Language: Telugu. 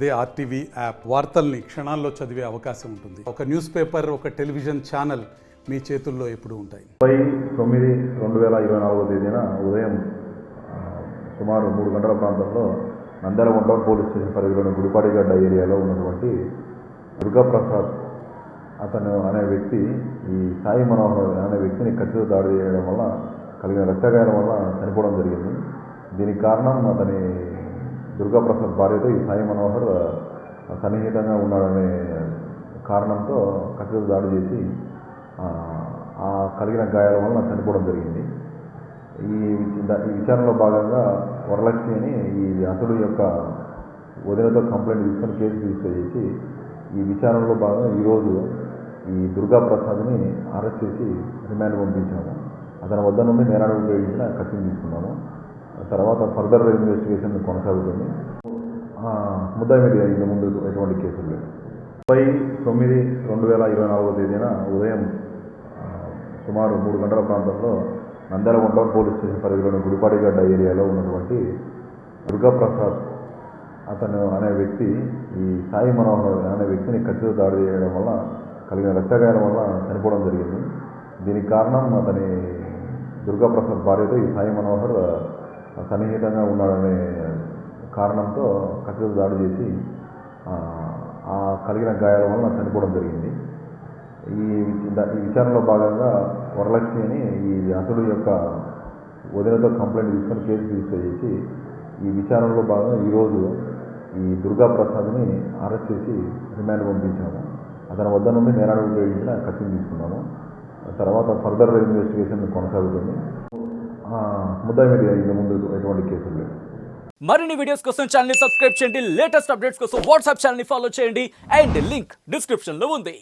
అదే ఆర్టీవీ యాప్ వార్తల్ని క్షణాల్లో చదివే అవకాశం ఉంటుంది. ఒక న్యూస్ పేపర్, ఒక టెలివిజన్ ఛానల్ మీ చేతుల్లో ఎప్పుడూ ఉంటాయి. 9/9/2024 తేదీన ఉదయం సుమారు 3 గంటల ప్రాంతంలో నంద్యాల టౌన్ పోలీస్ స్టేషన్ పరిధిలోని గుడిపాడిగడ్డ ఏరియాలో ఉన్నటువంటి దుర్గాప్రసాద్ అనే వ్యక్తి ఈ సాయి మనోహర్ అనే వ్యక్తిని కత్తితో దాడి చేయడం వల్ల కలిగిన రక్తగాయాల వల్ల చనిపోవడం జరిగింది. దీనికి కారణం అతని దుర్గాప్రసాద్ భార్యతో ఈ సాయి మనోహర్ సన్నిహితంగా ఉన్నాడనే కారణంతో కత్తితో దాడి చేసి ఆ కలిగిన గాయాల వల్ల చనిపోవడం జరిగింది. ఈ విచారణలో భాగంగా వరలక్ష్మి అని ఈ అతడు యొక్క వదినతో కంప్లైంట్ తీసుకొని కేసు రిజిస్టర్ చేసి ఈ విచారణలో భాగంగా ఈరోజు ఈ దుర్గాప్రసాద్ని అరెస్ట్ చేసి రిమాండ్ పంపించాము. అతని వద్ద నుండి నేరాన్ని ఉపయోగించిన కత్తిని తీసుకున్నాము. తర్వాత ఫర్దర్ ఇన్వెస్టిగేషన్ కొనసాగుతుంది. ముద్దాయి మీద ఇంత ముందు ఎటువంటి కేసులు లేవు. 9/9/2024 తేదీన ఉదయం సుమారు 3 గంటల ప్రాంతంలో నంద్యాల టౌన్ పోలీస్ స్టేషన్ పరిధిలోని గుడిపాడిగడ్డ ఏరియాలో ఉన్నటువంటి దుర్గాప్రసాద్ అనే వ్యక్తి ఈ సాయి మనోహర్ అనే వ్యక్తిని కత్తితో దాడి చేయడం వల్ల కలిగిన రక్తగాయాల వల్ల చనిపోవడం జరిగింది. దీనికి కారణం అతని దుర్గాప్రసాద్ భార్యతో ఈ సాయి మనోహర్ సన్నిహితంగా ఉన్నాడనే కారణంతో కత్తితో దాడి చేసి ఆ కలిగిన గాయాల వల్ల చనిపోవడం జరిగింది. ఈ విచారణలో భాగంగా వరలక్ష్మి అని ఈ అతడు యొక్క వదినతో కంప్లైంట్ తీసుకొని కేసు రిజిస్టర్ చేసి ఈ విచారణలో భాగంగా ఈరోజు ఈ దుర్గాప్రసాద్ని అరెస్ట్ చేసి రిమాండ్ పంపించాము. అతని వద్ద నుండి నేరాన్ని ఉపయోగించిన కత్తిని తీసుకున్నాము. తర్వాత ఫర్దర్ ఇన్వెస్టిగేషన్ కొనసాగుతుంది. ముద్దాయి మీద ఇంత ముందు ఎటువంటి కేసులు లేవు. మరిన్ని వీడియోస్ కోసం ఛానల్ ని సబ్స్క్రైబ్ చేయండి. లేటెస్ట్ అప్డేట్స్ కోసం వాట్సాప్ ఛానల్ ని ఫాలో చేయండి. అండ్ లింక్ డిస్క్రిప్షన్ లో ఉంది.